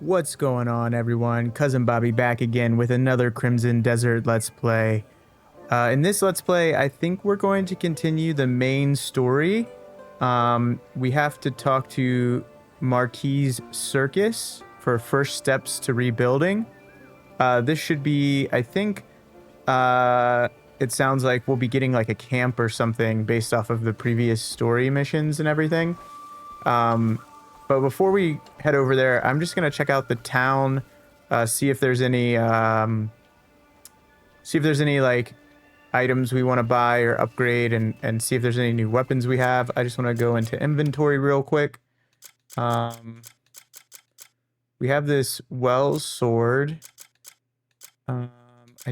What's going on, everyone? Cousin Bobby back again with another Crimson Desert Let's Play. In this Let's Play, I think we're going to continue the main story. We have to talk to Marquis Circus for first steps to rebuilding. This should be, I think, it sounds like we'll be getting like a camp or something based off of the previous story missions and everything. But before we head over there, I'm just gonna check out the town, see if there's any like items we want to buy or upgrade, and see if there's any new weapons we have. I just want to go into inventory real quick. We have this Wells sword. I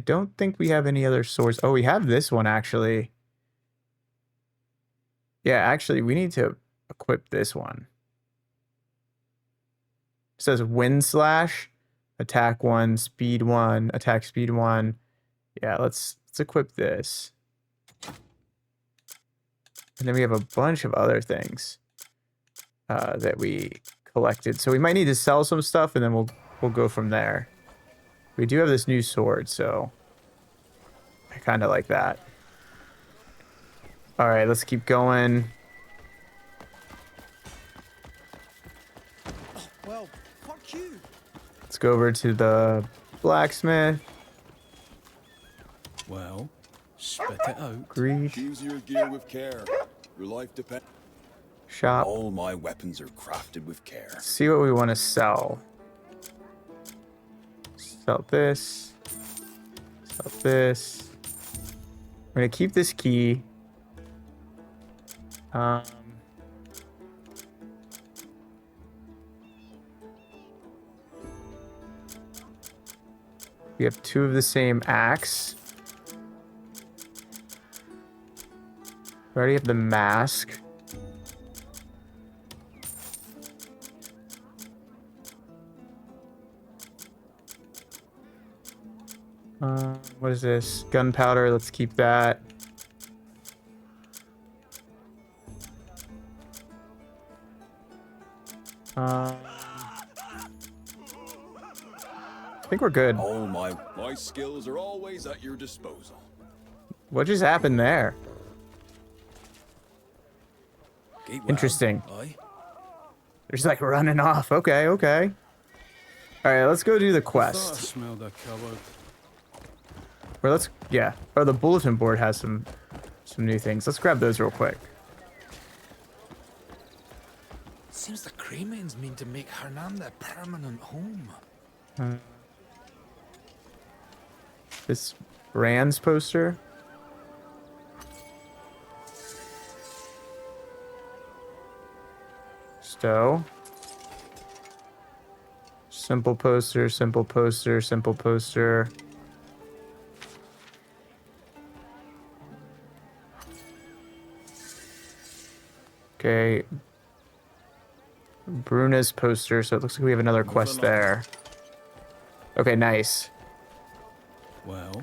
don't think we have any other swords. Oh, we have this one actually. Yeah, actually, we need to equip this one. It says wind slash, attack 1, speed 1, attack speed 1. Yeah, let's equip this. And then we have a bunch of other things that we collected. So we might need to sell some stuff, and then we'll go from there. We do have this new sword, so I kind of like that. All right, let's keep going. Well, fuck you. Let's go over to the blacksmith. Well, spit it out. Greed. Choose your gear with care. Your life depends. Shop. All my weapons are crafted with care. See what we want to sell. Sell this. Sell this. We're gonna keep this key. We have 2 of the same axe. We already have the mask. What is this? Gunpowder, let's keep that. I think we're good. All my skills are always at your disposal. What just happened there? Keep Interesting. well, aye? They're just like running off. Okay. All right, let's go do the I quest. smelled a cupboard. Or let's, yeah. Oh, the bulletin board has some new things. Let's grab those real quick. Seems the Greymanes mean to make Hernan their permanent home. This Rand's poster. Stowe. Simple poster, simple poster, simple poster. Okay. Bruna's poster, so it looks like we have another quest there. Okay, nice. Well,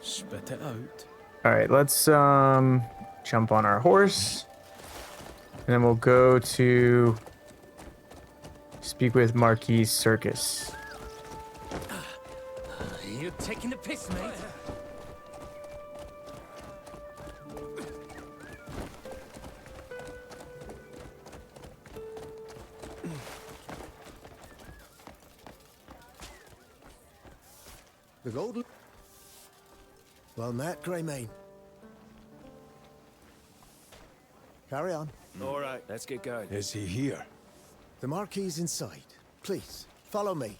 spit it out. All right, let's jump on our horse. And then we'll go to speak with Marquis Circus. You're taking the piss, mate. The gold. Well met, Greymane. Carry on. All right, let's get going. Is he here? The Marquis inside. Please, follow me.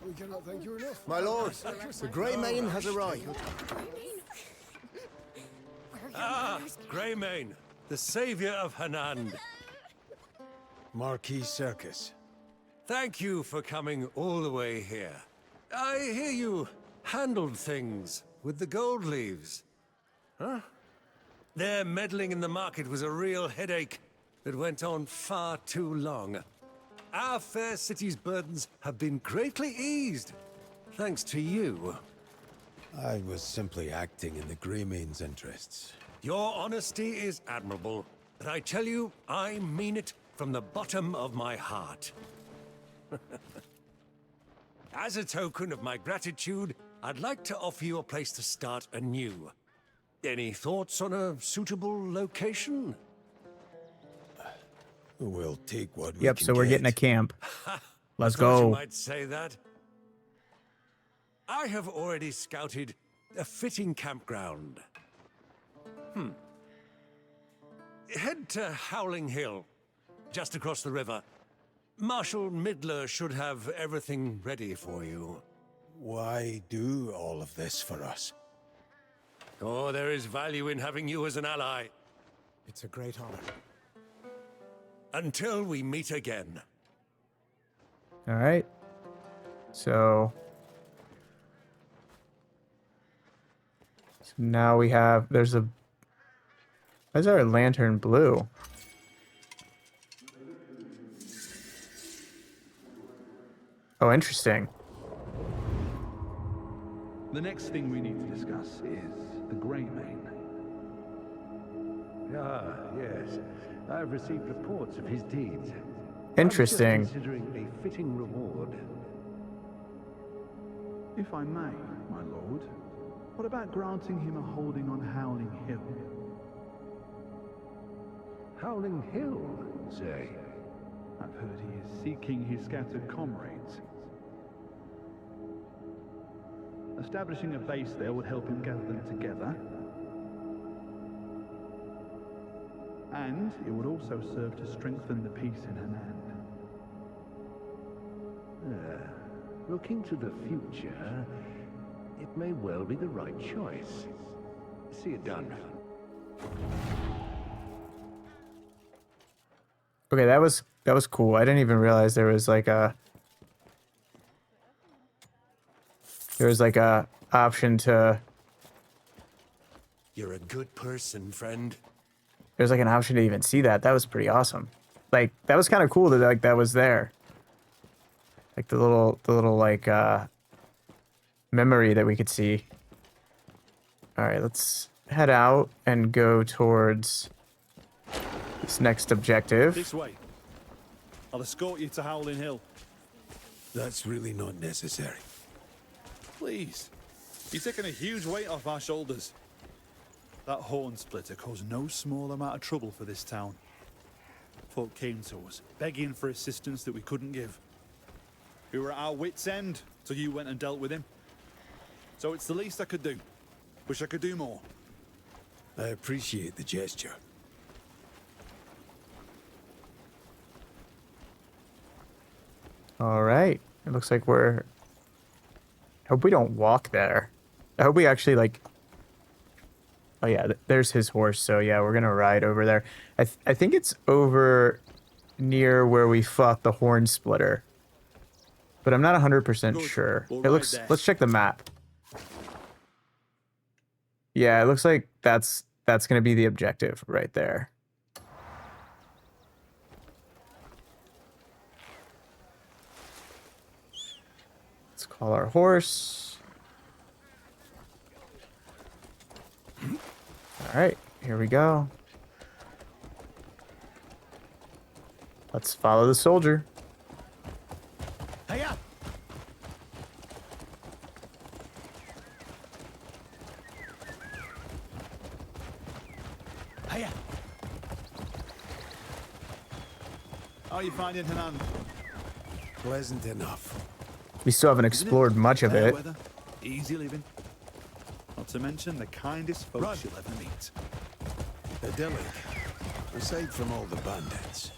We cannot thank you enough. My lord, the Greymane has arrived. Ah, Greymane, the savior of Hanand. Marquis Circus. Thank you for coming all the way here. I hear you handled things with the gold leaves. Huh? Their meddling in the market was a real headache that went on far too long. Our fair city's burdens have been greatly eased, thanks to you. I was simply acting in the Greymane's interests. Your honesty is admirable, but I tell you, I mean it from the bottom of my heart. As a token of my gratitude, I'd like to offer you a place to start anew. Any thoughts on a suitable location? We'll take what we Yep, can so we're get. getting a camp. Let's I thought you go. might say that. I have already scouted a fitting campground. Head to Howling Hill, just across the river. Marshal Midler should have everything ready for you. Why do all of this for us? Oh, there is value in having you as an ally. It's a great honor. Until we meet again. All right. So now we have, there's a, why is our lantern blue? Oh, interesting. The next thing we need to discuss is the Greymane. Ah, yes. I've received reports of his deeds. Interesting. I'm just considering a fitting reward. If I may, my lord, what about granting him a holding on Howling Hill? Howling Hill, say? I've heard he is seeking his scattered comrades. Establishing a base there would help him gather them together. And it would also serve to strengthen the peace in Hanan. Looking to the future, it may well be the right choice. See it done. Okay, that was cool. I didn't even realize there was like a option to, You're a good person, friend. there's like an option to even see that. That was pretty awesome. Like that was kind of cool that like that was there. Like the little like memory that we could see. All right, let's head out and go towards this next objective. This way. I'll escort you to Howling Hill. That's really not necessary. Please. You're taking a huge weight off our shoulders. That horn splitter caused no small amount of trouble for this town. Folk came to us, begging for assistance that we couldn't give. We were at our wits' end, so you went and dealt with him. So it's the least I could do. Wish I could do more. I appreciate the gesture. All right. It looks like we're... I hope we don't walk there. I hope we actually, like... Oh, yeah. There's his horse. So, yeah, we're going to ride over there. I think it's over near where we fought the horn splitter. But I'm not 100% sure. We'll It looks... ride there. Let's check the map. Yeah, it looks like that's going to be the objective right there. Let's call our horse. All right, here we go. Let's follow the soldier. Hey up! Hey up! How are you finding Hanan? Pleasant enough. We still haven't explored much of Fair it. weather, easy living. Not to mention the kindest folks you'll ever meet. Idyllic. Aside from all the bandits.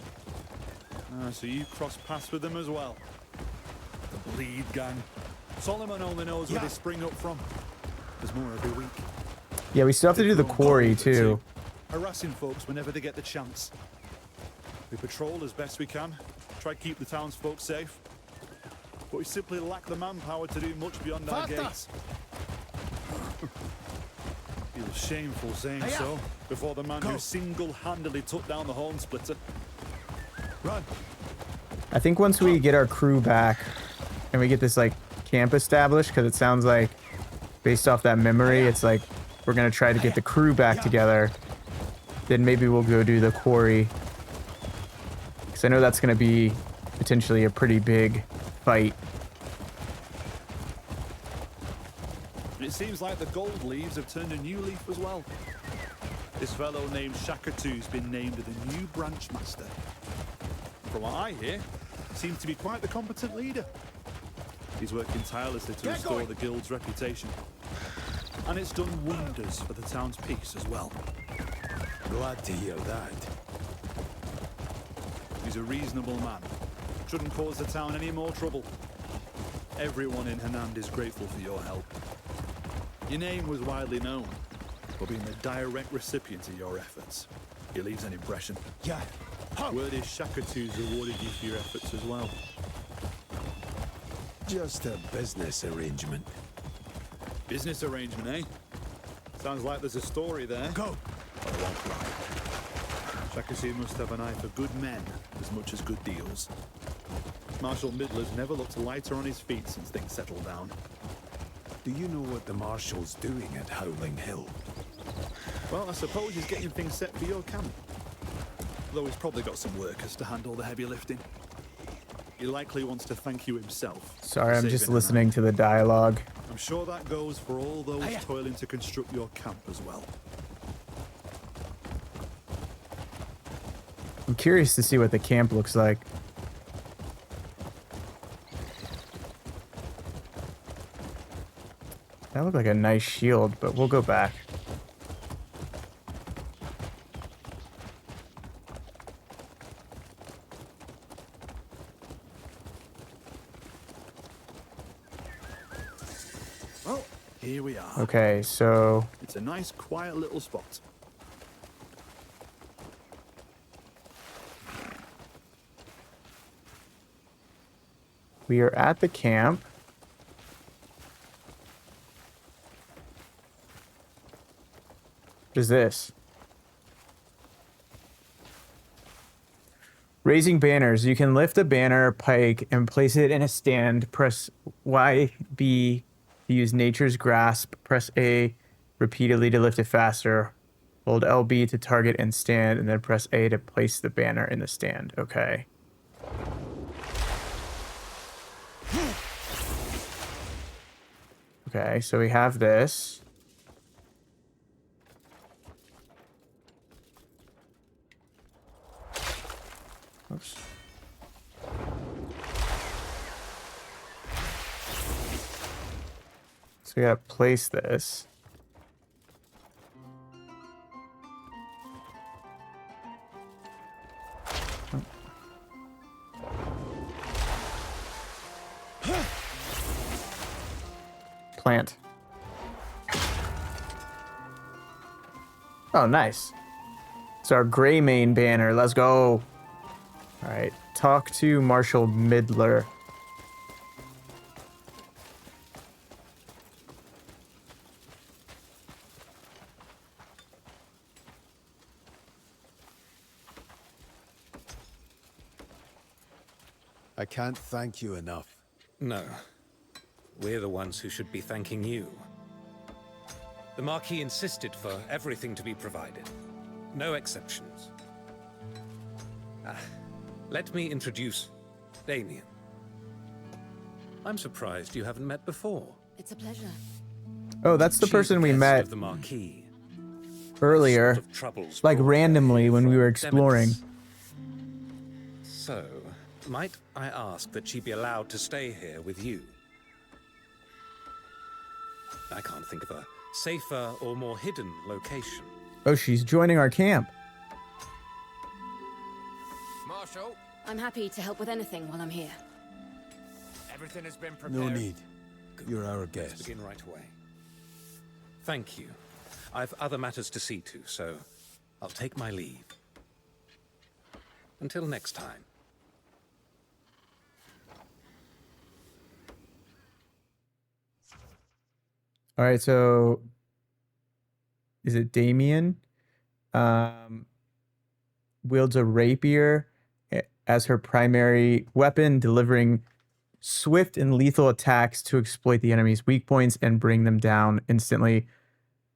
So you cross paths with them as well. The Bleed Gang. Solomon only knows where they spring up from. There's more every week. Yeah, we still have to do the quarry too. Harassing folks whenever they get the chance. We patrol as best we can, try to keep the townsfolk safe. But we simply lack the manpower to do much beyond our gates. Feels shameful saying so, before the man who single-handedly took down the horn splitter. Run! I think once we get our crew back and we get this like camp established, because it sounds like based off that memory, it's like we're gonna try to get the crew back together. Then maybe we'll go do the quarry. Because I know that's going to be potentially a pretty big fight. And it seems like the gold leaves have turned a new leaf as well. This fellow named Shakatu's been named the new branch master. From what I hear, he seems to be quite the competent leader. He's working tirelessly to restore the guild's reputation. And it's done wonders for the town's peace as well. Glad to hear that. He's a reasonable man. Shouldn't cause the town any more trouble. Everyone in Hanand is grateful for your help. Your name was widely known for being the direct recipient of your efforts. He leaves an impression. Yeah. Word is Shakatu's rewarded you for your efforts as well. Just a business arrangement. Business arrangement, eh? Sounds like there's a story there. Go! But I won't cry. Shakatu must have an eye for good men as much as good deals. Marshal Midler's never looked lighter on his feet since things settled down. Do you know what the Marshal's doing at Howling Hill? Well, I suppose he's getting things set for your camp. Though he's probably got some workers to handle the heavy lifting. He likely wants to thank you himself. Sorry, I'm just listening to the dialogue. I'm sure that goes for all those toiling to construct your camp as well. I'm curious to see what the camp looks like. That looked like a nice shield, but we'll go back. Well, here we are. Okay, so It's a nice, quiet little spot. we are at the camp. What is this? Raising banners. You can lift a banner pike and place it in a stand. Press YB to use nature's grasp. Press A repeatedly to lift it faster. Hold LB to target and stand, and then press A to place the banner in the stand. Okay. Okay, so we have this. Oops. So we gotta place this. Plant. Oh, nice. It's our Greymane banner. Let's go. All right. Talk to Marshal Midler. I can't thank you enough. No. We're the ones who should be thanking you. The Marquis insisted for everything to be provided. No exceptions. Let me introduce Damien. I'm surprised you haven't met before. It's a pleasure. Oh, that's the She's person we guest met of the Marquis. earlier, Sort of troubles like brought randomly when we were exploring. So, might I ask that she be allowed to stay here with you? I can't think of a safer or more hidden location. Oh, she's joining our camp. Marshal, I'm happy to help with anything while I'm here. everything has been prepared. No need. You're our Let's guest. begin right away. Thank you. I've other matters to see to, so I'll take my leave. Until next time. All right, so is it Damien? Wields a rapier as her primary weapon, delivering swift and lethal attacks to exploit the enemy's weak points and bring them down instantly.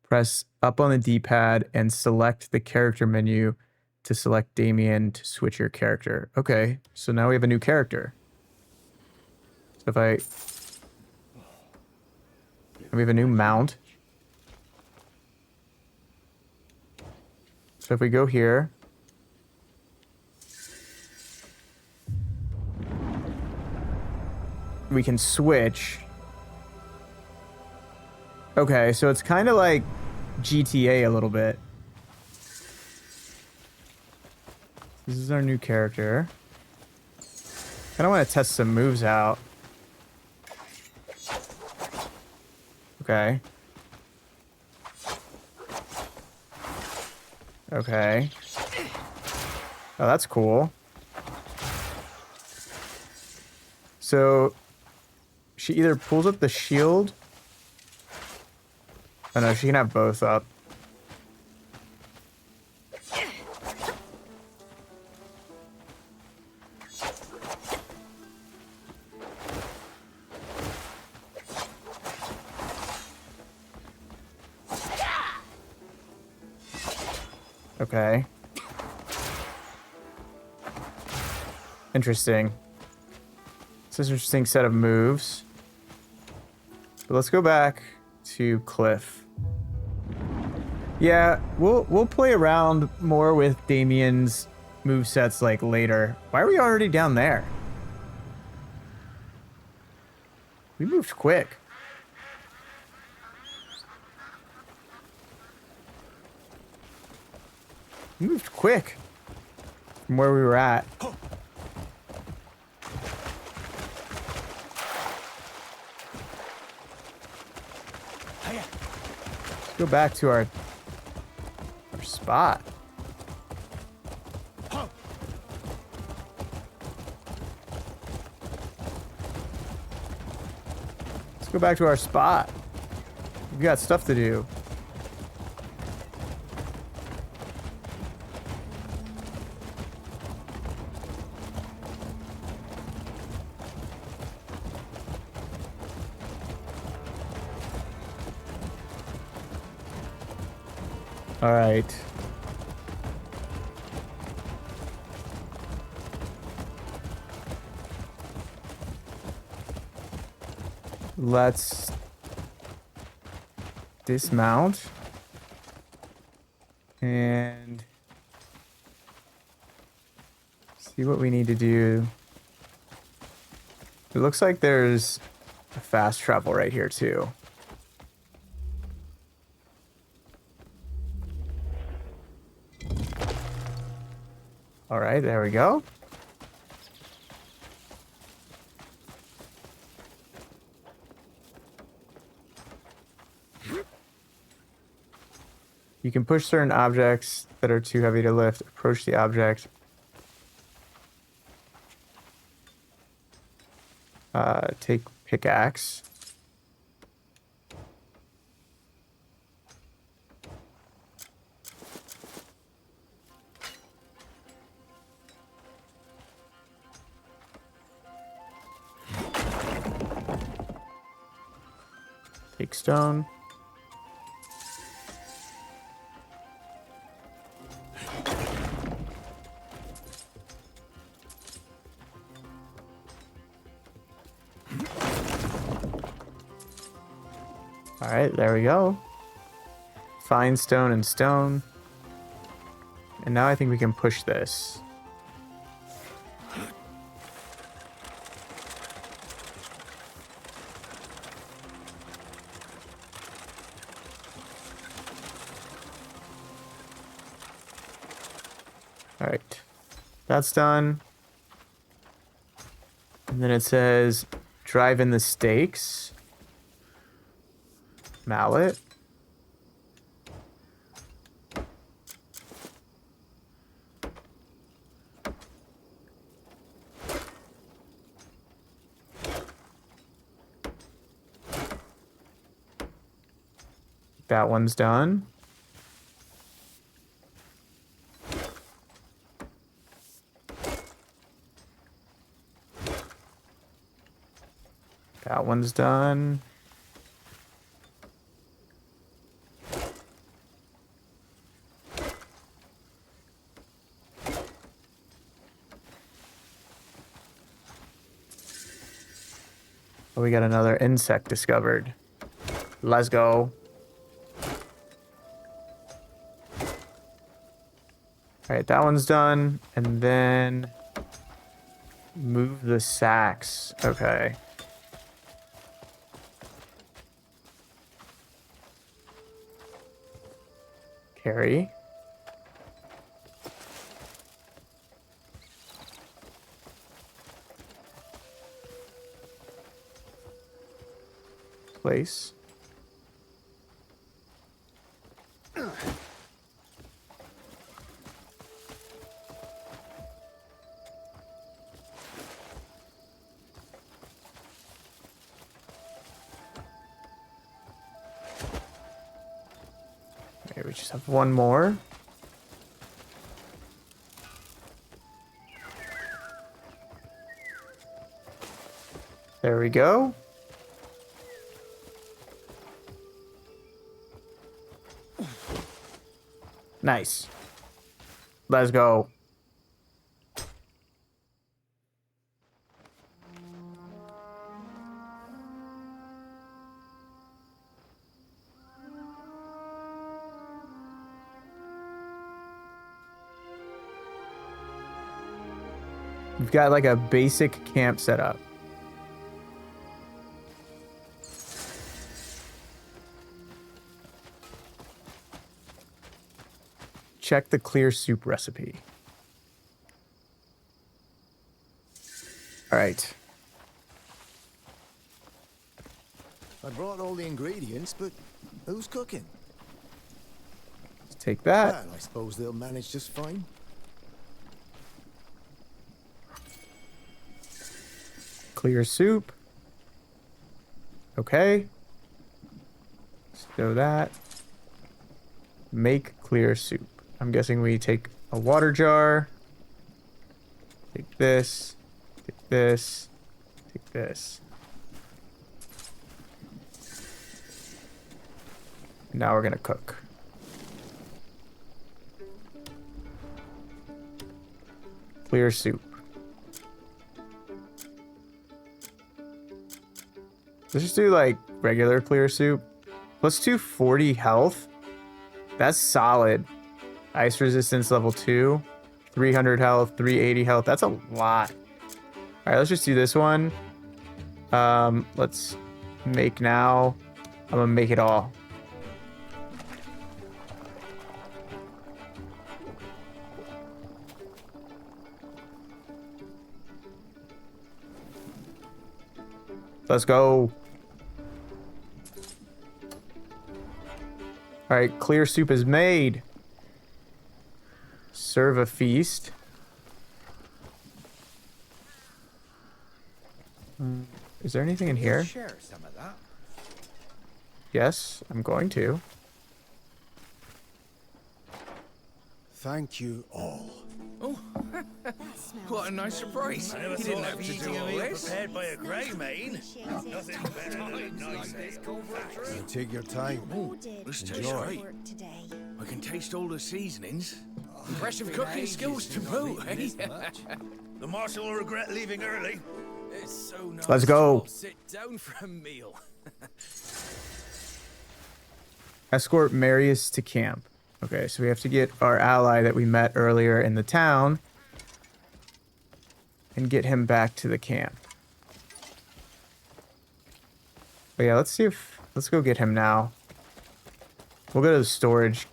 Press up on the D-pad and select the character menu to select Damien to switch your character. Okay, so now we have a new character. So we have a new mount. So if we go here, we can switch. Okay, so it's kind of like GTA a little bit. This is our new character. Kind of want to test some moves out. Okay. Okay. Oh, that's cool. So she either pulls up the shield. Oh no, she can have both up. Okay. Interesting. It's an interesting set of moves. But let's go back to Kliff. Yeah, we'll play around more with Damien's movesets like later. Why are we already down there? We moved quick. We moved quick from where we were at. Let's go back to our spot. Let's go back to our spot. We got stuff to do. All right. Let's dismount and see what we need to do. It looks like there's a fast travel right here too. All right, there we go. You can push certain objects that are too heavy to lift. Approach the object. Take pickaxe. Take stone. All right, there we go. Fine stone and stone. And now I think we can push this. All right, that's done. And then it says drive in the stakes. Mallet. That one's done. That one's done. Oh, we got another insect discovered. Let's go. All right, that one's done. And then move the sacks. Okay. Carry. Place. Okay, we just have one more. There we go. Nice. Let's go. We've got like a basic camp set up. Check the clear soup recipe. All right. I brought all the ingredients, but who's cooking? Let's take that. Well, I suppose they'll manage just fine. Clear soup. Okay. Let's do that. Make clear soup. I'm guessing we take a water jar. Take this. Take this. Take this. Now we're gonna cook. Clear soup. Let's just do like regular clear soup. Let's do 40 health. That's solid. Ice resistance level 2. 300 health, 380 health. That's a lot. All right, let's just do this one. Let's make now. I'm gonna make it all. Let's go. All right, clear soup is made. Serve a feast. Is there anything in here? Share some of that. Yes, I'm going to. Thank you all. Oh, what a nice surprise. I never He didn't thought have I'd to eat do all a meal this. prepared by a Greymane. Nothing better than a nice You take your time. This tastes Enjoy. great. I can taste all the seasonings. Impressive cooking skills to boot, eh? The marshal will regret leaving early. It's so nice. Let's go. to sit down for a meal. Escort Marius to camp. Okay, so we have to get our ally that we met earlier in the town and get him back to the camp. But yeah, let's go get him now. We'll go to the storage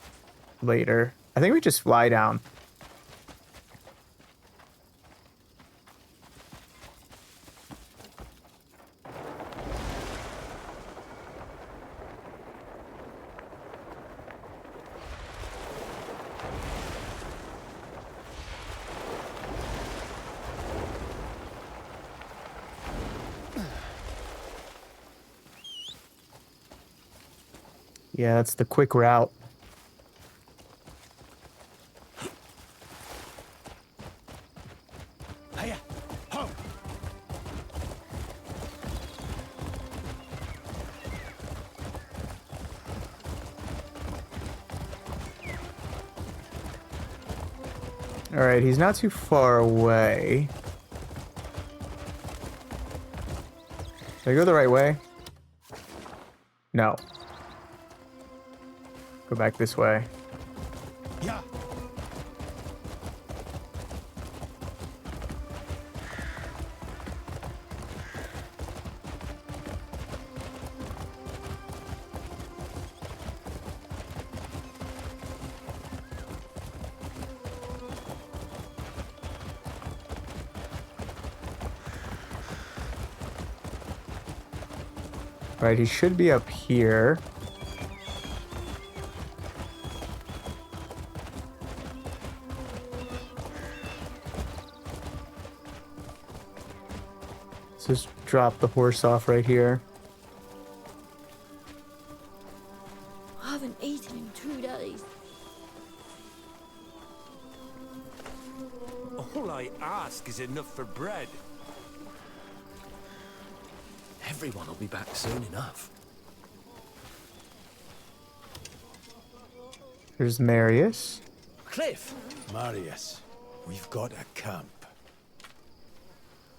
later. I think we just fly down. Yeah, that's the quick route. All right, he's not too far away. Did I go the right way? No. Go back this way. Yeah. Right, he should be up here. Let's just drop the horse off right here. I haven't eaten in 2 days. All I ask is enough for bread. Everyone will be back soon enough. There's Marius. Kliff! Marius, we've got a camp.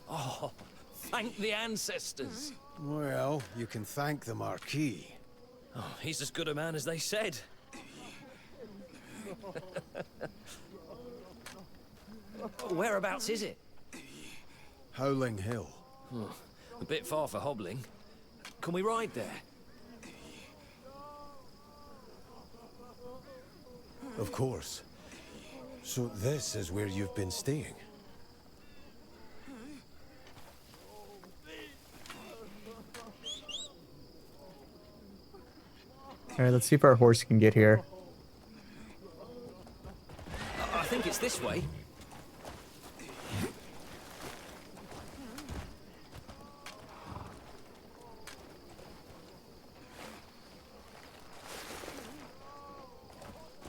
Oh, thank the ancestors. Well, you can thank the Marquis. Oh, he's as good a man as they said. Whereabouts is it? Howling Hill. Oh, a bit far for hobbling. Can we ride there? Of course. So this is where you've been staying? Alright, let's see if our horse can get here. I think it's this way.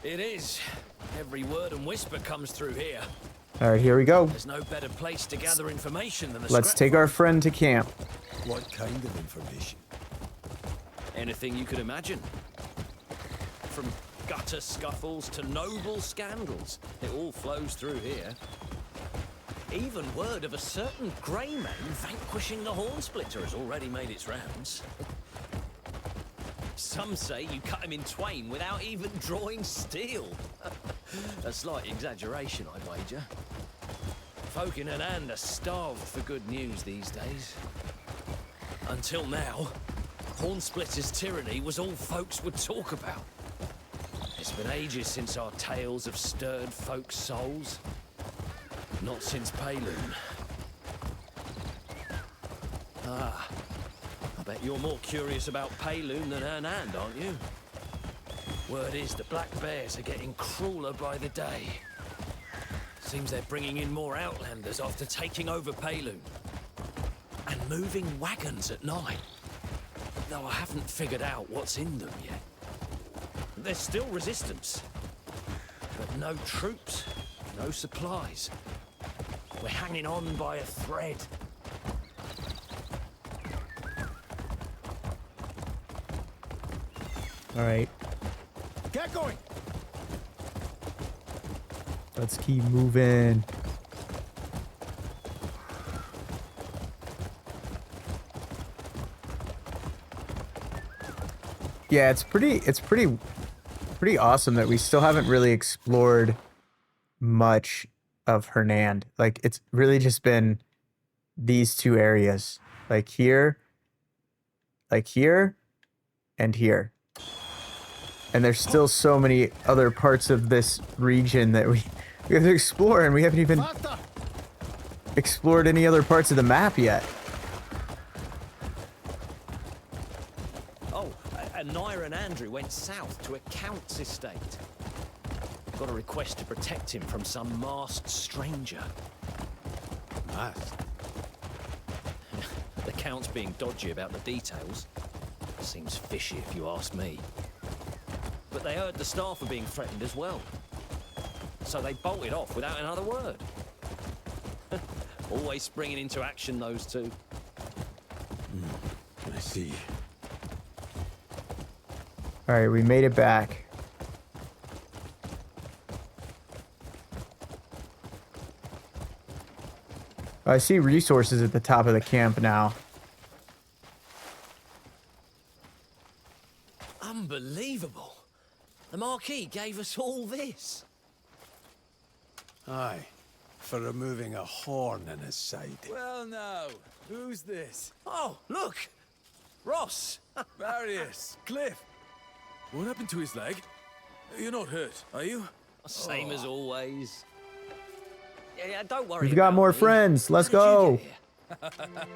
It is. Every word and whisper comes through here. Alright, here we go. There's no better place to gather information than the Let's scrap take our friend to camp. What kind of information? Anything you could imagine. From gutter scuffles to noble scandals. It all flows through here. Even word of a certain Greymane vanquishing the Hornsplitter has already made its rounds. Some say you cut him in twain without even drawing steel. A slight exaggeration, I wager. Folk in Anand are starved for good news these days. Until now, Hornsplitter's tyranny was all folks would talk about. It's been ages since our tales have stirred folks' souls. Not since Payloon. Ah, I bet you're more curious about Payloon than Anand, aren't you? Word is the Black Bears are getting crueler by the day. Seems they're bringing in more Outlanders after taking over Payloon. And moving wagons at night. Though I haven't figured out what's in them yet. There's still resistance. But no troops, no supplies. We're hanging on by a thread. Alright, Get going! let's keep moving. Yeah, it's pretty awesome that we still haven't really explored much of Hernand. Like, it's really just been these two areas. Like here, and here. And there's still so many other parts of this region that we have to explore, and we haven't even explored any other parts of the map yet. Oh, and Naira and Andrew went south to a count's estate. Got a request to protect him from some masked stranger. Masked? The count's being dodgy about the details. Seems fishy if you ask me. But they heard the staff were being threatened as well. So they bolted off without another word. Always springing into action, those two. I see. Alright, we made it back. I see resources at the top of the camp now. Unbelievable. The Marquis gave us all this. Aye, for removing a horn in his side. Well, now, who's this? Oh, look! Ross! Marius, Kliff. What happened to his leg? You're not hurt, are you? Same as always. Yeah, don't worry. We've got about more me. friends. Let's How did you go. get here?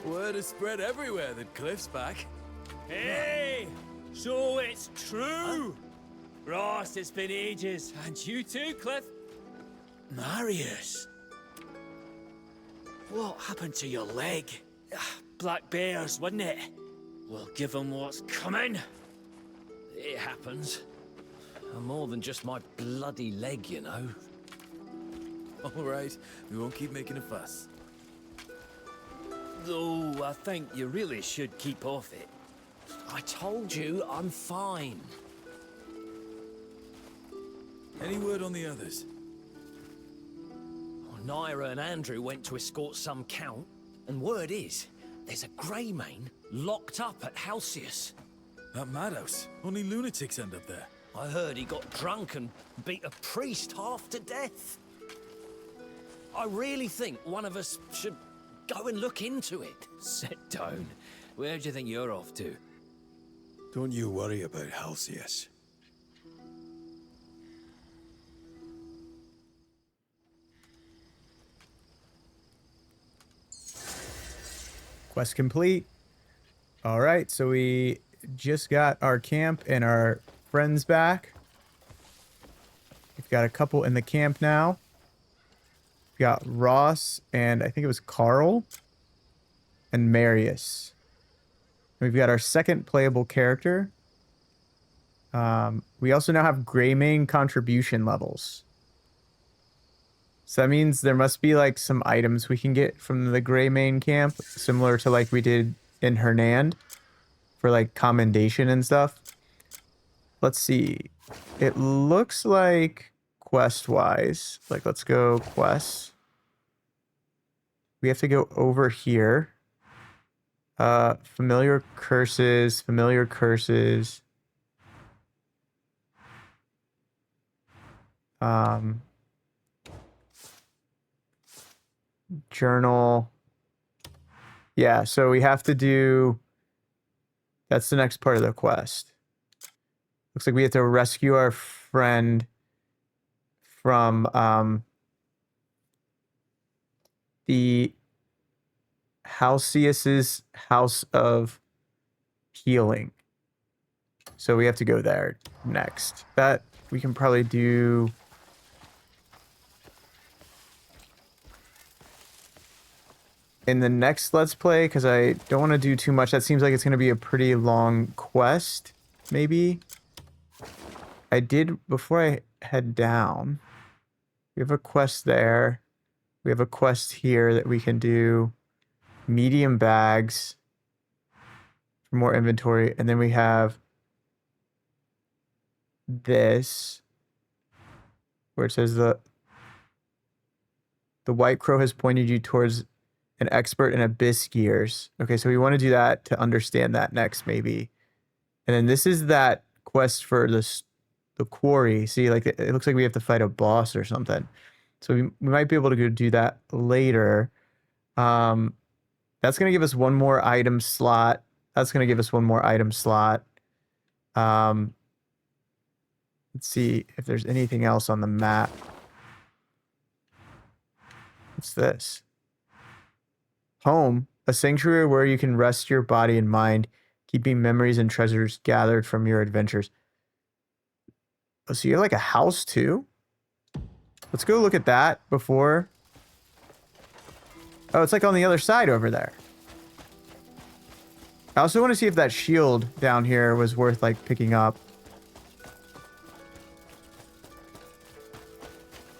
Word has spread everywhere that Kliff's back. Hey! So it's true! Ross, it's been ages. And you too, Kliff. Marius! What happened to your leg? Black bears, wasn't it? We'll give them what's coming. It happens. I'm more than just my bloody leg, you know. All right, we won't keep making a fuss. Though I think you really should keep off it. I told you I'm fine. Any word on the others? Naira and Andrew went to escort some count, and word is, there's a Greymane locked up at Halcyon. That madhouse. Only lunatics end up there. I heard he got drunk and beat a priest half to death. I really think one of us should go and look into it. Sit down. Where do you think you're off to? Don't you worry about Halcyon. Quest complete. All right, so we just got our camp and our friends back. We've got a couple in the camp now. We've got Ross and I think it was Carl and Marius. We've got our second playable character. We also now have Greymane contribution levels. So that means there must be like some items we can get from the Greymane camp, similar to like we did in Hernand for like commendation and stuff. Let's see. It looks like quest-wise, like let's go quests. We have to go over here. Familiar curses, familiar curses. Journal. Yeah, so we have to do... That's the next part of the quest. Looks like we have to rescue our friend from the Halcyus's House of Healing. So we have to go there next. That we can probably do... in the next Let's Play, because I don't want to do too much. That seems like it's going to be a pretty long quest, maybe. I did, before I head down, we have a quest there. We have a quest here that we can do. Medium bags for more inventory. And then we have this, where it says the White Crow has pointed you towards an expert in abyss gears. Okay, so we want to do that to understand that next, maybe. And then this is that quest for the quarry. See, like it looks like we have to fight a boss or something. So we might be able to go do that later. That's going to give us one more item slot. That's going to give us one more item slot. Let's see if there's anything else on the map. What's this? Home, a sanctuary where you can rest your body and mind, keeping memories and treasures gathered from your adventures. Oh, so you have like a house too? Let's go look at that before. Oh, it's like on the other side over there. I also want to see if that shield down here was worth like picking up.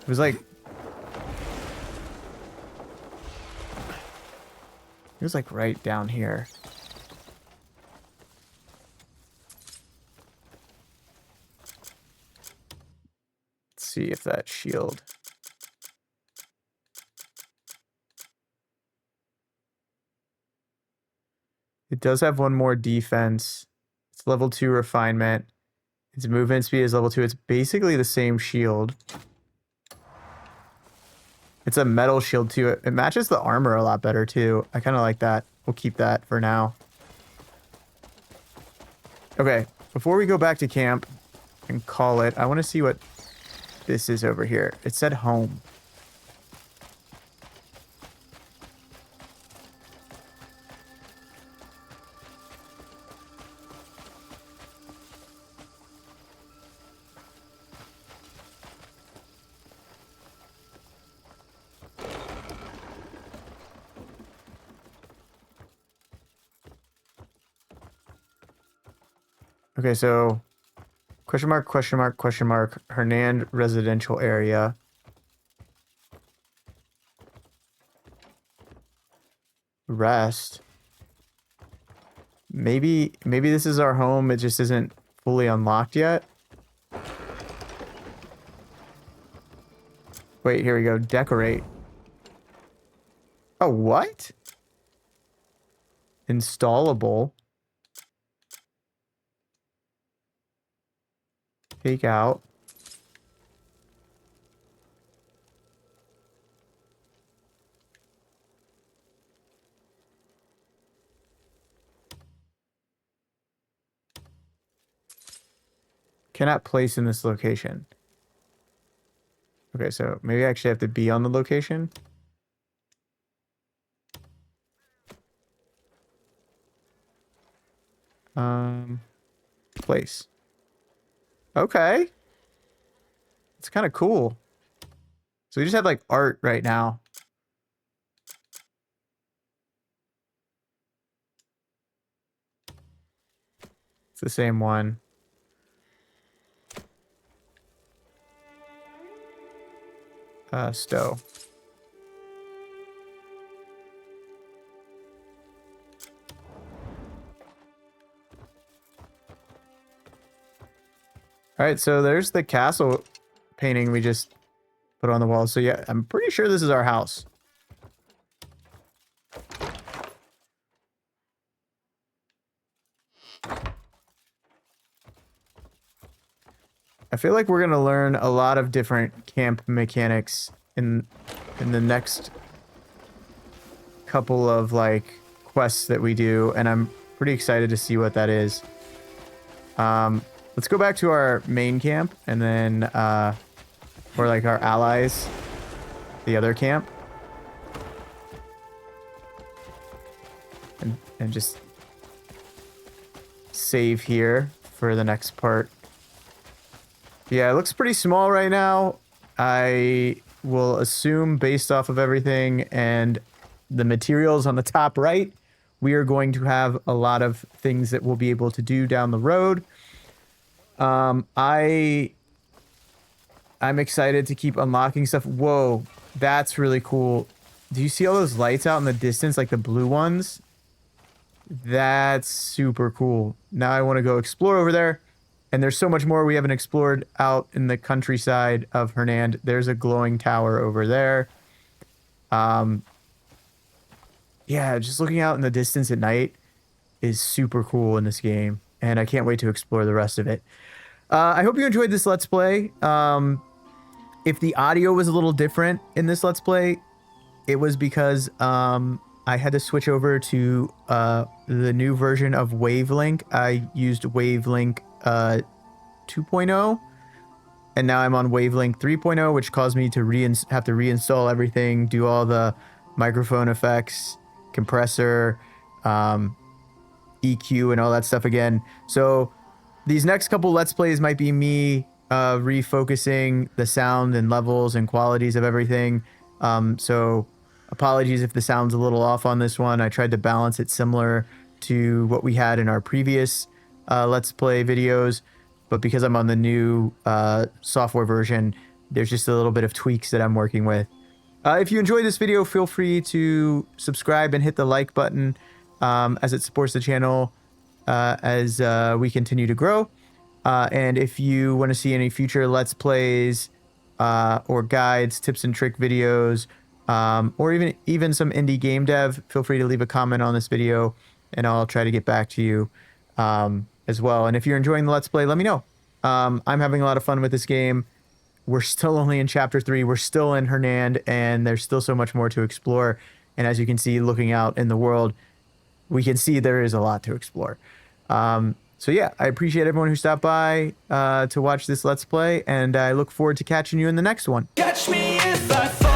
It was like... It was like right down here. Let's see if that shield. It does have one more defense. It's level 2 refinement. Its movement speed is level 2. It's basically the same shield. It's a metal shield too. It matches the armor a lot better too. I kind of like that. We'll keep that for now. Okay, before we go back to camp and call it, I want to see what this is over here. It said home. Okay, so question mark, question mark, question mark, Hernand residential area. Rest. Maybe this is our home. It just isn't fully unlocked yet. Wait, here we go. Decorate. Oh, what? Installable. Take out. Cannot place in this location. Okay, so maybe I actually have to be on the location. Place. Okay. It's kind of cool. So we just have like art right now. It's the same one. Stow. All right, so there's the castle painting we just put on the wall. So yeah, I'm pretty sure this is our house. I feel like we're gonna learn a lot of different camp mechanics in the next couple of like quests that we do, and I'm pretty excited to see what that is. Let's go back to our main camp and then or like our allies, the other camp, and just save here for the next part. Yeah, it looks pretty small right now. I will assume based off of everything and the materials on the top right, we are going to have a lot of things that we'll be able to do down the road. I'm excited to keep unlocking stuff. Whoa, that's really cool. Do you see all those lights out in the distance, like the blue ones? That's super cool. Now I want to go explore over there. And there's so much more we haven't explored out in the countryside of Hernand. There's a glowing tower over there. Yeah, just looking out in the distance at night is super cool in this game. And I can't wait to explore the rest of it. I hope you enjoyed this Let's Play. If the audio was a little different in this Let's Play, it was because I had to switch over to the new version of Wavelink. I used Wavelink 2.0, and now I'm on Wavelink 3.0, which caused me to have to reinstall everything, do all the microphone effects, compressor, EQ, and all that stuff again. So these next couple Let's Plays might be me refocusing the sound and levels and qualities of everything. So apologies if the sound's a little off on this one. I tried to balance it similar to what we had in our previous Let's Play videos, but because I'm on the new software version, there's just a little bit of tweaks that I'm working with. If you enjoyed this video, feel free to subscribe and hit the like button as it supports the channel as we continue to grow. And if you want to see any future Let's Plays or guides, tips and trick videos, or even some indie game dev, feel free to leave a comment on this video and I'll try to get back to you. as well. And if you're enjoying the Let's Play, let me know. I'm having a lot of fun with this game. We're still only in Chapter 3. We're still in Hernand, and there's still so much more to explore. And as you can see, looking out in the world, we can see there is a lot to explore. So yeah, I appreciate everyone who stopped by to watch this Let's Play, and I look forward to catching you in the next one. Catch me if I fall.